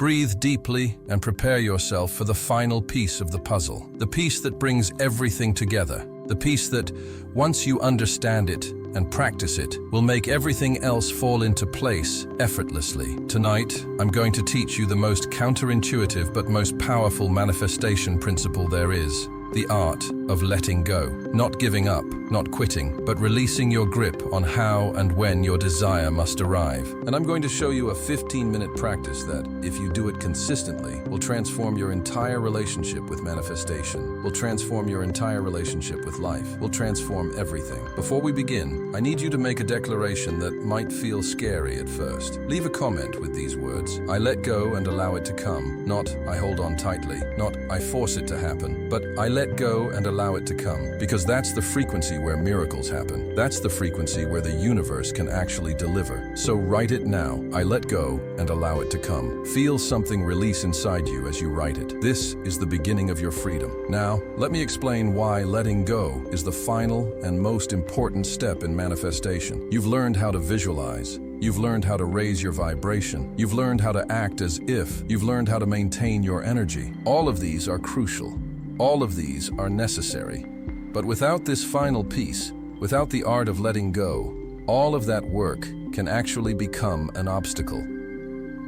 Breathe deeply and prepare yourself for the final piece of the puzzle. The piece that brings everything together. The piece that, once you understand it and practice it, will make everything else fall into place effortlessly. Tonight, I'm going to teach you the most counterintuitive but most powerful manifestation principle there is. The art of letting go. Not giving up, not quitting, but releasing your grip on how and when your desire must arrive. And I'm going to show you a 15-minute practice that, if you do it consistently, will transform your entire relationship with manifestation, will transform your entire relationship with life, will transform everything. Before we begin, I need you to make a declaration that might feel scary at first. Leave a comment with these words. I let go and allow it to come. Not, I hold on tightly. Not, I force it to happen. But I let go and allow it to come. Because that's the frequency where miracles happen. That's the frequency where the universe can actually deliver. So write it now. I let go and allow it to come. Feel something release inside you as you write it. This is the beginning of your freedom. Now, let me explain why letting go is the final and most important step in manifestation. You've learned how to visualize. You've learned how to raise your vibration. You've learned how to act as if. You've learned how to maintain your energy. All of these are crucial. All of these are necessary. But without this final piece, without the art of letting go, all of that work can actually become an obstacle.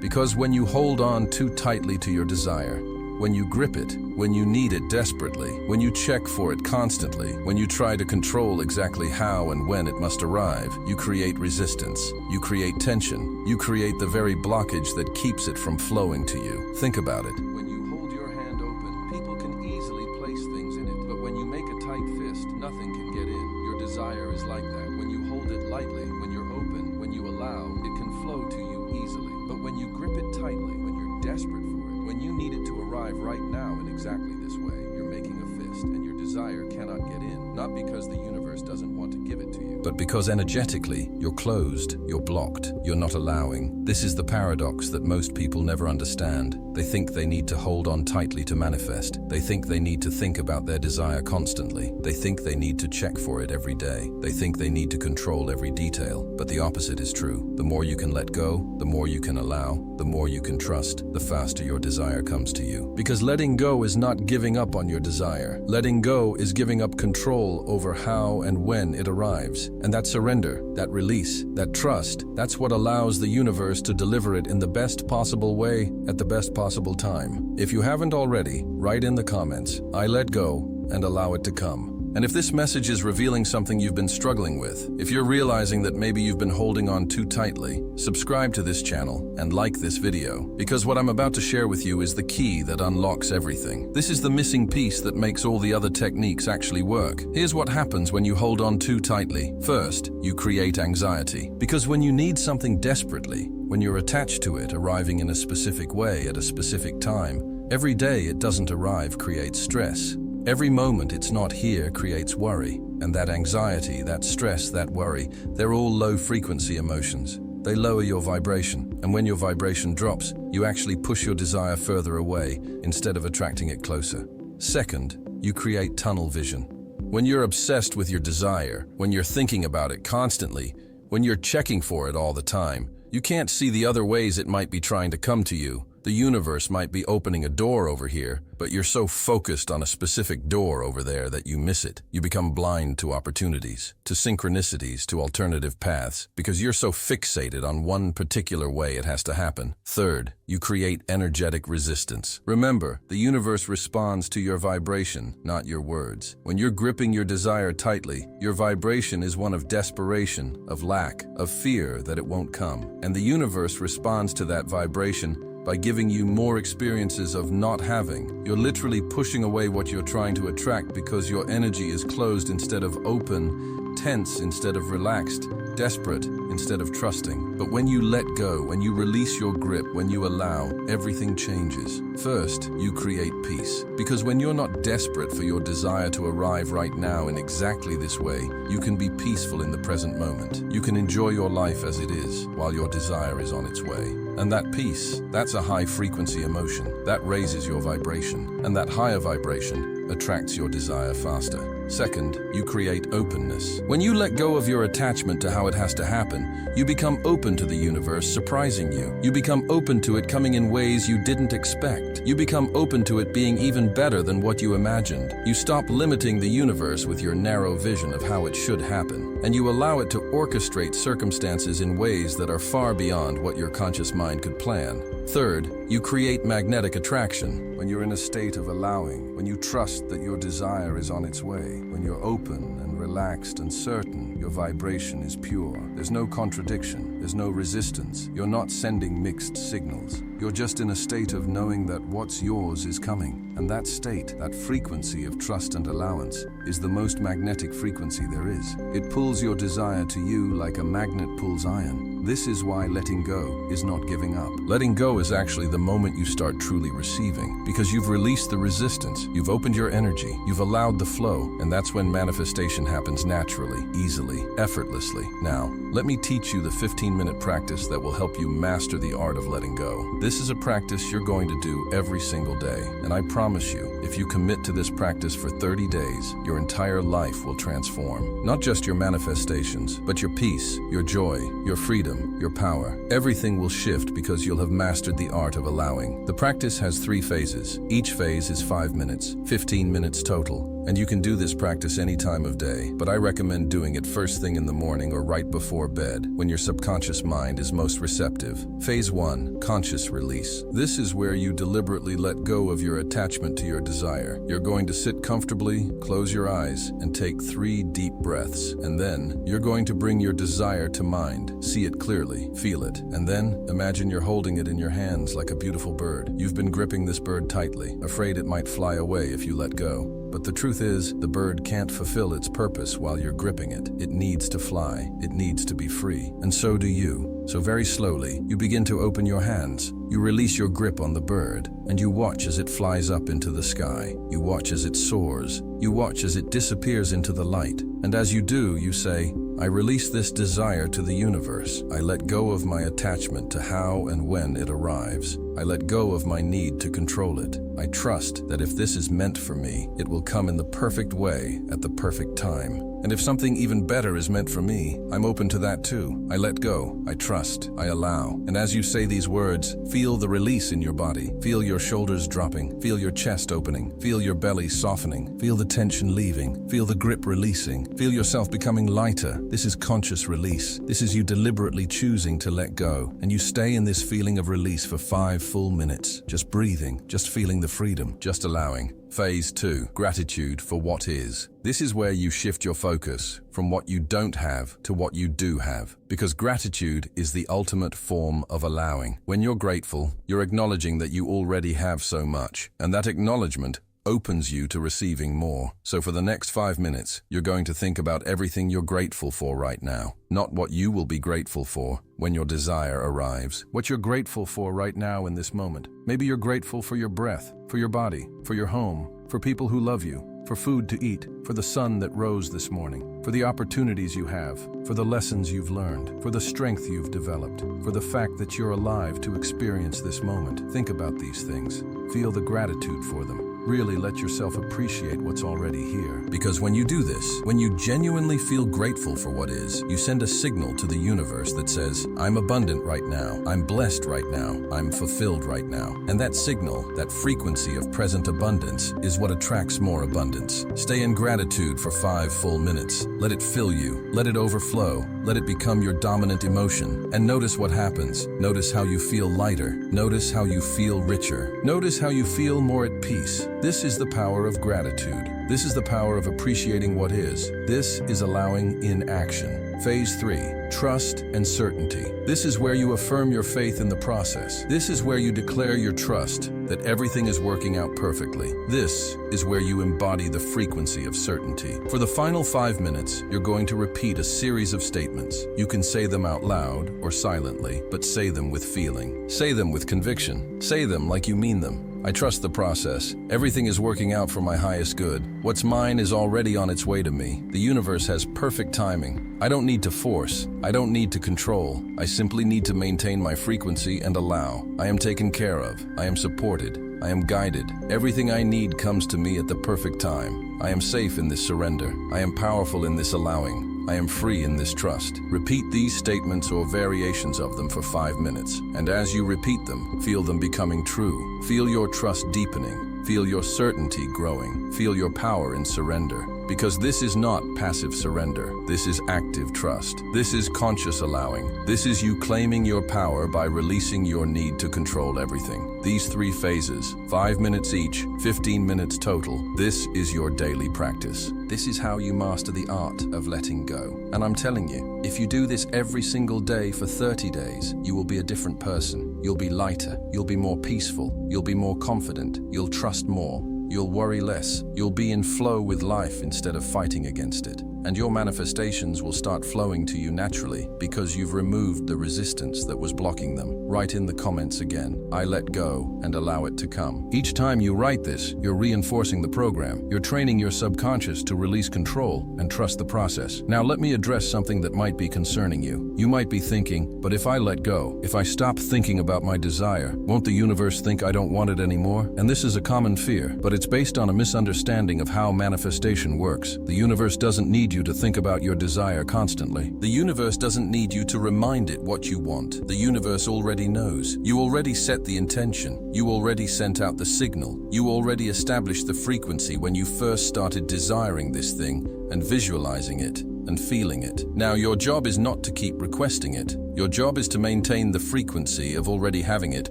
Because when you hold on too tightly to your desire, when you grip it, when you need it desperately, when you check for it constantly, when you try to control exactly how and when it must arrive, you create resistance, you create tension, you create the very blockage that keeps it from flowing to you. Think about it. When you hold your hand open, people can easily place things in it, but when you make a tight fist, nothing can get in. Your desire is like that. When you hold it lightly, when you're open, when you allow, it can flow to you easily. But when you grip it tightly, when you're desperate for it, when you need it to arrive right now in exactly this way, you're making a fist and your desire cannot get in, not because the universe doesn't want to give it to you, but because energetically you're closed, you're blocked, you're not allowing. This is the paradox that most people never understand. They think they need to hold on tightly to manifest. They think they need to think about their desire constantly. They think they need to check for it every day. They think they need to control every detail. But the opposite is true. The more you can let go, the more you can allow, the more you can trust, the faster your desire comes to you. Because letting go is not giving up on your desire. Letting go is giving up control over how and when it arrives. And that surrender, that release, that trust, that's what allows the universe to deliver it in the best possible way at the best possible time. If you haven't already, write in the comments, I let go and allow it to come. And if this message is revealing something you've been struggling with, if you're realizing that maybe you've been holding on too tightly, subscribe to this channel and like this video, because what I'm about to share with you is the key that unlocks everything. This is the missing piece that makes all the other techniques actually work. Here's what happens when you hold on too tightly. First, you create anxiety. Because when you need something desperately, when you're attached to it arriving in a specific way at a specific time, every day it doesn't arrive creates stress. Every moment it's not here creates worry, and that anxiety, that stress, that worry, they're all low-frequency emotions. They lower your vibration, and when your vibration drops, you actually push your desire further away instead of attracting it closer. Second, you create tunnel vision. When you're obsessed with your desire, when you're thinking about it constantly, when you're checking for it all the time, you can't see the other ways it might be trying to come to you. The universe might be opening a door over here, but you're so focused on a specific door over there that you miss it. You become blind to opportunities, to synchronicities, to alternative paths, because you're so fixated on one particular way it has to happen. Third, you create energetic resistance. Remember, the universe responds to your vibration, not your words. When you're gripping your desire tightly, your vibration is one of desperation, of lack, of fear that it won't come. And the universe responds to that vibration by giving you more experiences of not having. You're literally pushing away what you're trying to attract because your energy is closed instead of open, tense instead of relaxed, desperate instead of trusting. But when you let go, when you release your grip, when you allow, everything changes. First, you create peace. Because when you're not desperate for your desire to arrive right now in exactly this way, you can be peaceful in the present moment. You can enjoy your life as it is, while your desire is on its way. And that peace, that's a high-frequency emotion. That raises your vibration, and that higher vibration attracts your desire faster. Second, you create openness. When you let go of your attachment to how it has to happen, you become open to the universe surprising you. You become open to it coming in ways you didn't expect. You become open to it being even better than what you imagined. You stop limiting the universe with your narrow vision of how it should happen, and you allow it to orchestrate circumstances in ways that are far beyond what your conscious mind could plan. Third, you create magnetic attraction. When you're in a state of allowing, when you trust that your desire is on its way, when you're open and relaxed and certain, your vibration is pure. There's no contradiction, there's no resistance. You're not sending mixed signals. You're just in a state of knowing that what's yours is coming. And that state, that frequency of trust and allowance, is the most magnetic frequency there is. It pulls your desire to you like a magnet pulls iron. This is why letting go is not giving up. Letting go is actually the moment you start truly receiving, because you've released the resistance, you've opened your energy, you've allowed the flow, and that's when manifestation happens naturally, easily, effortlessly. Now, let me teach you the 15-minute practice that will help you master the art of letting go. This is a practice you're going to do every single day, and I promise you, if you commit to this practice for 30 days, your entire life will transform. Not just your manifestations, but your peace, your joy, your freedom, your power. Everything will shift because you'll have mastered the art of allowing. The practice has 3 phases. Each phase is 5 minutes, 15 minutes total. And you can do this practice any time of day, but I recommend doing it first thing in the morning or right before bed, when your subconscious mind is most receptive. Phase 1, conscious release. This is where you deliberately let go of your attachment to your desire. You're going to sit comfortably, close your eyes, and take 3 deep breaths. And then, you're going to bring your desire to mind. See it clearly, feel it, and then imagine you're holding it in your hands like a beautiful bird. You've been gripping this bird tightly, afraid it might fly away if you let go. But the truth is, the bird can't fulfill its purpose while you're gripping it. It needs to fly. It needs to be free. And so do you. So very slowly, you begin to open your hands. You release your grip on the bird, and you watch as it flies up into the sky. You watch as it soars. You watch as it disappears into the light. And as you do, you say, I release this desire to the universe. I let go of my attachment to how and when it arrives. I let go of my need to control it. I trust that if this is meant for me, it will come in the perfect way at the perfect time. And if something even better is meant for me, I'm open to that too. I let go, I trust, I allow. And as you say these words, feel the release in your body. Feel your shoulders dropping. Feel your chest opening. Feel your belly softening. Feel the tension leaving. Feel the grip releasing. Feel yourself becoming lighter. This is conscious release. This is you deliberately choosing to let go. And you stay in this feeling of release for 5 full minutes. Just breathing, just feeling the freedom, just allowing. Phase 2, gratitude for what is. This is where you shift your focus from what you don't have to what you do have, because gratitude is the ultimate form of allowing. When you're grateful, you're acknowledging that you already have so much, and that acknowledgement opens you to receiving more. So for the next 5 minutes, you're going to think about everything you're grateful for right now, not what you will be grateful for when your desire arrives. What you're grateful for right now in this moment. Maybe you're grateful for your breath, for your body, for your home, for people who love you, for food to eat, for the sun that rose this morning, for the opportunities you have, for the lessons you've learned, for the strength you've developed, for the fact that you're alive to experience this moment. Think about these things. Feel the gratitude for them. Really let yourself appreciate what's already here. Because when you do this, when you genuinely feel grateful for what is, you send a signal to the universe that says, I'm abundant right now, I'm blessed right now, I'm fulfilled right now. And that signal, that frequency of present abundance, is what attracts more abundance. Stay in gratitude for 5 full minutes. Let it fill you, let it overflow, let it become your dominant emotion. And notice what happens. Notice how you feel lighter. Notice how you feel richer. Notice how you feel more at peace. This is the power of gratitude. This is the power of appreciating what is. This is allowing in action. Phase 3, trust and certainty. This is where you affirm your faith in the process. This is where you declare your trust that everything is working out perfectly. This is where you embody the frequency of certainty. For the final 5 minutes, you're going to repeat a series of statements. You can say them out loud or silently, but say them with feeling. Say them with conviction. Say them like you mean them. I trust the process. Everything is working out for my highest good. What's mine is already on its way to me. The universe has perfect timing. I don't need to force. I don't need to control. I simply need to maintain my frequency and allow. I am taken care of. I am supported. I am guided. Everything I need comes to me at the perfect time. I am safe in this surrender. I am powerful in this allowing. I am free in this trust. Repeat these statements or variations of them for 5 minutes. And as you repeat them, feel them becoming true. Feel your trust deepening. Feel your certainty growing. Feel your power in surrender. Because this is not passive surrender. This is active trust. This is conscious allowing. This is you claiming your power by releasing your need to control everything. These 3 phases, 5 minutes each, 15 minutes total, this is your daily practice. This is how you master the art of letting go. And I'm telling you, if you do this every single day for 30 days, you will be a different person. You'll be lighter. You'll be more peaceful. You'll be more confident. You'll trust more. You'll worry less. You'll be in flow with life instead of fighting against it. And your manifestations will start flowing to you naturally because you've removed the resistance that was blocking them. Write in the comments again, I let go and allow it to come. Each time you write this, you're reinforcing the program. You're training your subconscious to release control and trust the process. Now let me address something that might be concerning you. You might be thinking, but if I let go, if I stop thinking about my desire, won't the universe think I don't want it anymore? And this is a common fear, but it's based on a misunderstanding of how manifestation works. The universe doesn't need you to think about your desire constantly. The universe doesn't need you to remind it what you want. The universe already knows. You already set the intention. You already sent out the signal. You already established the frequency when you first started desiring this thing and visualizing it and feeling it. Now, your job is not to keep requesting it. Your job is to maintain the frequency of already having it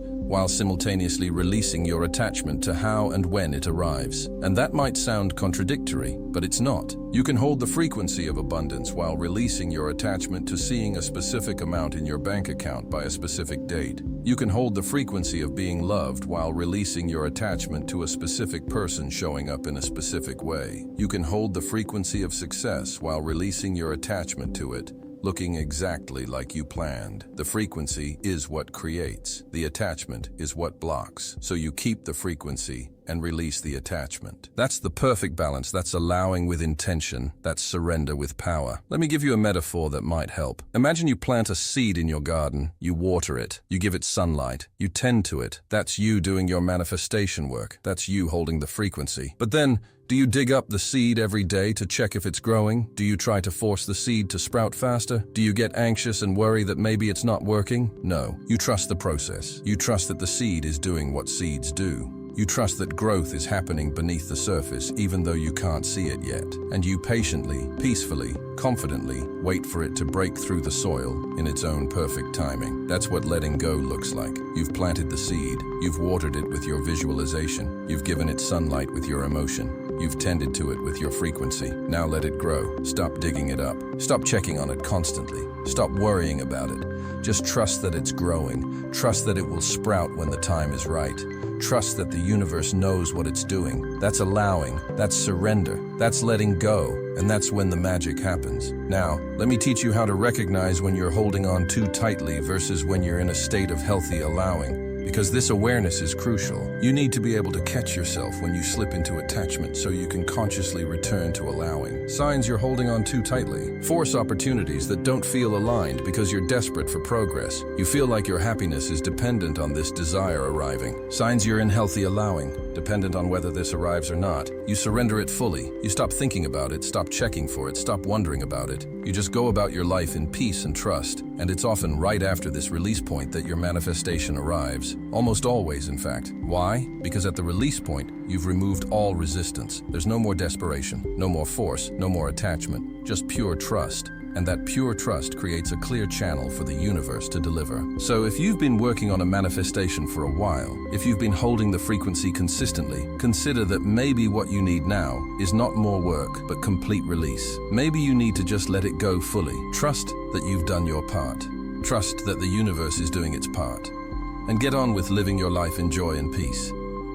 while simultaneously releasing your attachment to how and when it arrives. And that might sound contradictory, but it's not. You can hold the frequency of abundance while releasing your attachment to seeing a specific amount in your bank account by a specific date. You can hold the frequency of being loved while releasing your attachment to a specific person showing up in a specific way. You can hold the frequency of success while releasing your attachment to it, looking exactly like you planned. The frequency is what creates. The attachment is what blocks. So you keep the frequency and release the attachment. That's the perfect balance. That's allowing with intention. That's surrender with power. Let me give you a metaphor that might help. Imagine you plant a seed in your garden. You water it. You give it sunlight. You tend to it. That's you doing your manifestation work. That's you holding the frequency. But then, do you dig up the seed every day to check if it's growing? Do you try to force the seed to sprout faster? Do you get anxious and worry that maybe it's not working? No. You trust the process. You trust that the seed is doing what seeds do. You trust that growth is happening beneath the surface even though you can't see it yet. And you patiently, peacefully, confidently wait for it to break through the soil in its own perfect timing. That's what letting go looks like. You've planted the seed. You've watered it with your visualization. You've given it sunlight with your emotion. You've tended to it with your frequency. Now let it grow. Stop digging it up. Stop checking on it constantly. Stop worrying about it. Just trust that it's growing. Trust that it will sprout when the time is right. Trust that the universe knows what it's doing. That's allowing. That's surrender. That's letting go. And that's when the magic happens. Now, let me teach you how to recognize when you're holding on too tightly versus when you're in a state of healthy allowing. Because this awareness is crucial. You need to be able to catch yourself when you slip into attachment so you can consciously return to allowing. Signs you're holding on too tightly. Force opportunities that don't feel aligned because you're desperate for progress. You feel like your happiness is dependent on this desire arriving. Signs you're in healthy allowing, dependent on whether this arrives or not. You surrender it fully. You stop thinking about it, stop checking for it, stop wondering about it. You just go about your life in peace and trust. And it's often right after this release point that your manifestation arrives. Almost always, in fact. Why? Because at the release point, you've removed all resistance. There's no more desperation, no more force, no more attachment, just pure trust. And that pure trust creates a clear channel for the universe to deliver. So if you've been working on a manifestation for a while, if you've been holding the frequency consistently, consider that maybe what you need now is not more work, but complete release. Maybe you need to just let it go fully. Trust that you've done your part. Trust that the universe is doing its part. And get on with living your life in joy and peace.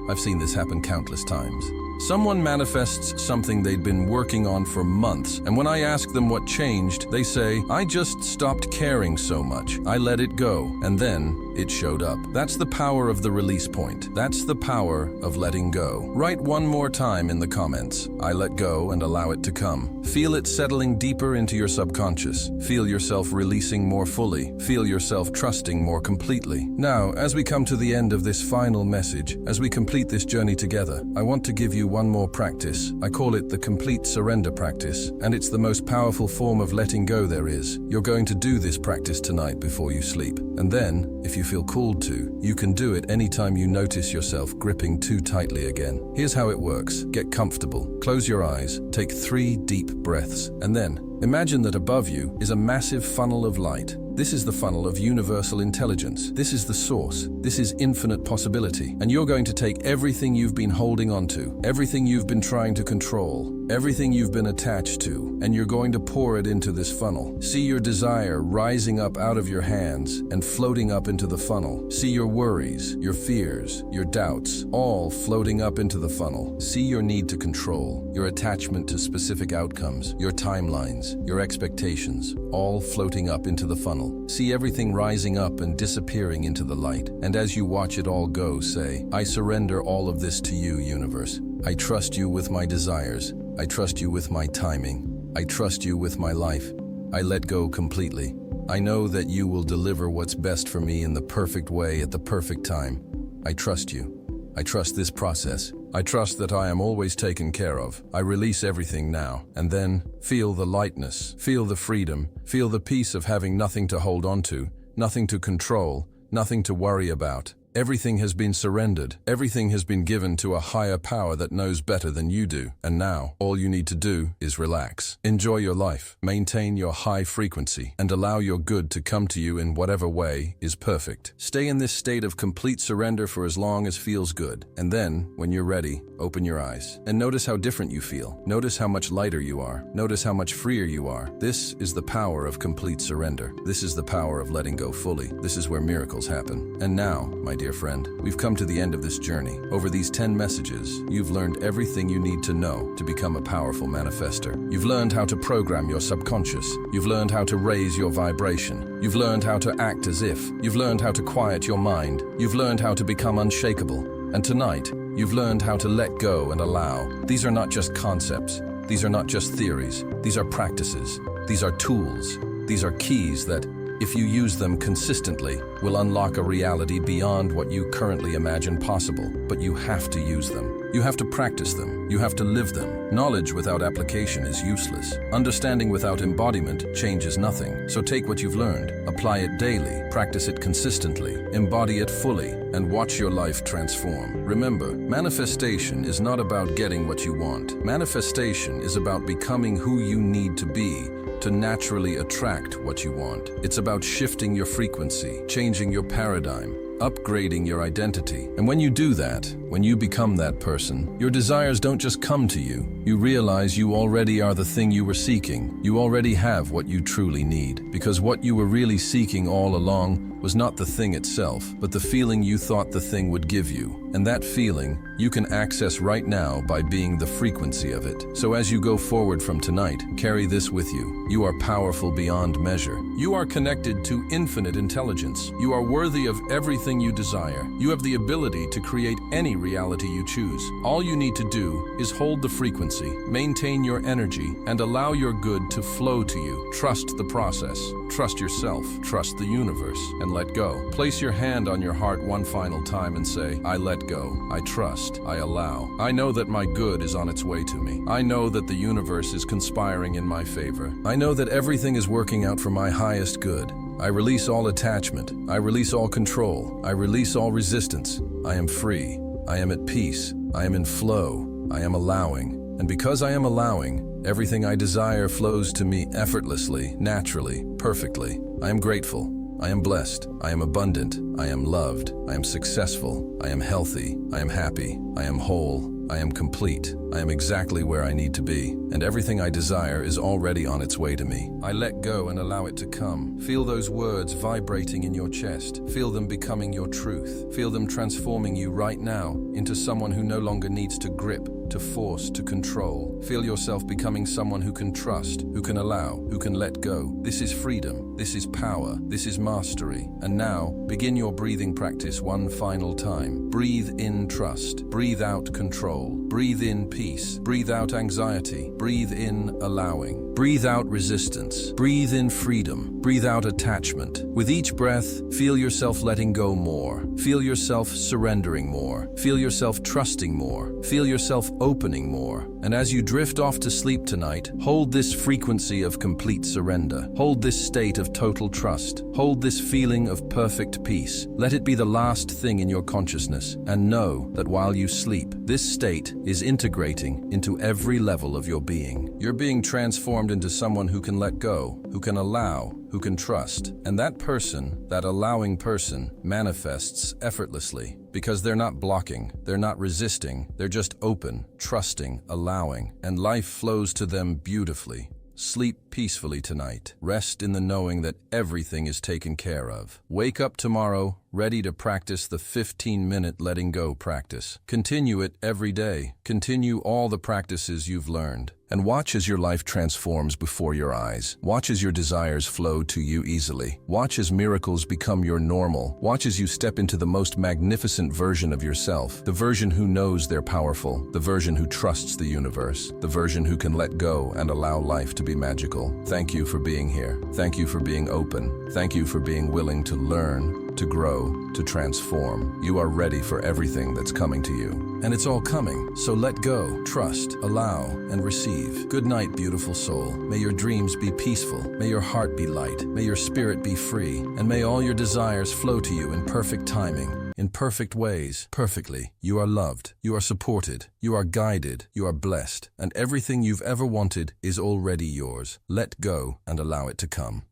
I've seen this happen countless times. Someone manifests something they'd been working on for months, and when I ask them what changed, they say, I just stopped caring so much. I let it go, and then it showed up. That's the power of the release point. That's the power of letting go. Write one more time in the comments, I let go and allow it to come. Feel it settling deeper into your subconscious. Feel yourself releasing more fully. Feel yourself trusting more completely. Now, as we come to the end of this final message, as we complete this journey together, I want to give you one more practice. I call it the complete surrender practice, and it's the most powerful form of letting go there is. You're going to do this practice tonight before you sleep. And then, if you feel called to, you can do it anytime you notice yourself gripping too tightly again. Here's how it works. Get comfortable. Close your eyes. Take 3 deep breaths. And then, imagine that above you is a massive funnel of light. This is the funnel of universal intelligence. This is the source. This is infinite possibility. And you're going to take everything you've been holding onto, everything you've been trying to control, everything you've been attached to, and you're going to pour it into this funnel. See your desire rising up out of your hands and floating up into the funnel. See your worries, your fears, your doubts, all floating up into the funnel. See your need to control, your attachment to specific outcomes, your timelines, your expectations, all floating up into the funnel. See everything rising up and disappearing into the light. And as you watch it all go, say, I surrender all of this to you, universe. I trust you with my desires. I trust you with my timing. I trust you with my life. I let go completely. I know that you will deliver what's best for me in the perfect way at the perfect time. I trust you. I trust this process. I trust that I am always taken care of. I release everything now. And then feel the lightness, feel the freedom, feel the peace of having nothing to hold on to, nothing to control, nothing to worry about. Everything has been surrendered. Everything has been given to a higher power that knows better than you do. And now, all you need to do is relax. Enjoy your life. Maintain your high frequency and allow your good to come to you in whatever way is perfect. Stay in this state of complete surrender for as long as feels good. And then, when you're ready, open your eyes and notice how different you feel. Notice how much lighter you are. Notice how much freer you are. This is the power of complete surrender. This is the power of letting go fully. This is where miracles happen. And now, my dear friend, we've come to the end of this journey. Over these 10 messages, you've learned everything you need to know to become a powerful manifester. You've learned how to program your subconscious. You've learned how to raise your vibration. You've learned how to act as if. You've learned how to quiet your mind. You've learned how to become unshakable. And tonight, you've learned how to let go and allow. These are not just concepts. These are not just theories. These are practices. These are tools. These are keys that, if you use them consistently, will unlock a reality beyond what you currently imagine possible. But you have to use them. You have to practice them. You have to live them. Knowledge without application is useless. Understanding without embodiment changes nothing. So take what you've learned, apply it daily, practice it consistently, embody it fully, and watch your life transform. Remember, manifestation is not about getting what you want. Manifestation is about becoming who you need to be to naturally attract what you want. It's about shifting your frequency, changing your paradigm, upgrading your identity. And when you do that, when you become that person, your desires don't just come to you. You realize you already are the thing you were seeking. You already have what you truly need. Because what you were really seeking all along was not the thing itself, but the feeling you thought the thing would give you. And that feeling you can access right now by being the frequency of it. So as you go forward from tonight, carry this with you. You are powerful beyond measure. You are connected to infinite intelligence. You are worthy of everything you desire. You have the ability to create any reality you choose. All you need to do is hold the frequency, maintain your energy, and allow your good to flow to you. Trust the process. Trust yourself. Trust the universe. And let go. Place your hand on your heart one final time and say, I let go. I trust. I allow. I know that my good is on its way to me. I know that the universe is conspiring in my favor. I know that everything is working out for my highest good. I release all attachment. I release all control. I release all resistance. I am free. I am at peace. I am in flow. I am allowing. And because I am allowing, everything I desire flows to me effortlessly, naturally, perfectly. I am grateful. I am blessed. I am abundant. I am loved. I am successful. I am healthy. I am happy. I am whole. I am complete. I am exactly where I need to be, and everything I desire is already on its way to me. I let go and allow it to come. Feel those words vibrating in your chest. Feel them becoming your truth. Feel them transforming you right now into someone who no longer needs to grip, to force, to control. Feel yourself becoming someone who can trust, who can allow, who can let go. This is freedom. This is power. This is mastery. And now, begin your your breathing practice one final time. Breathe in trust. Breathe out control. Breathe in peace. Breathe out anxiety. Breathe in allowing. Breathe out resistance. Breathe in freedom. Breathe out attachment. With each breath, feel yourself letting go more. Feel yourself surrendering more. Feel yourself trusting more. Feel yourself opening more. And as you drift off to sleep tonight, hold this frequency of complete surrender. Hold this state of total trust. Hold this feeling of perfect peace. Let it be the last thing in your consciousness, and know that while you sleep, this state is integrating into every level of your being. You're being transformed into someone who can let go, who can allow, who can trust. And that person, that allowing person, manifests effortlessly because they're not blocking, they're not resisting, they're just open, trusting, allowing, and life flows to them beautifully. Sleep peacefully tonight. Rest in the knowing that everything is taken care of. Wake up tomorrow, ready to practice the 15-minute letting go practice. Continue it every day. Continue all the practices you've learned. And watch as your life transforms before your eyes. Watch as your desires flow to you easily. Watch as miracles become your normal. Watch as you step into the most magnificent version of yourself. The version who knows they're powerful. The version who trusts the universe. The version who can let go and allow life to be magical. Thank you for being here. Thank you for being open. Thank you for being willing to learn, to grow, to transform. You are ready for everything that's coming to you. And it's all coming, so let go, trust, allow, and receive. Good night, beautiful soul. May your dreams be peaceful. May your heart be light. May your spirit be free. And may all your desires flow to you in perfect timing, in perfect ways, perfectly. You are loved. You are supported. You are guided. You are blessed. And everything you've ever wanted is already yours. Let go and allow it to come.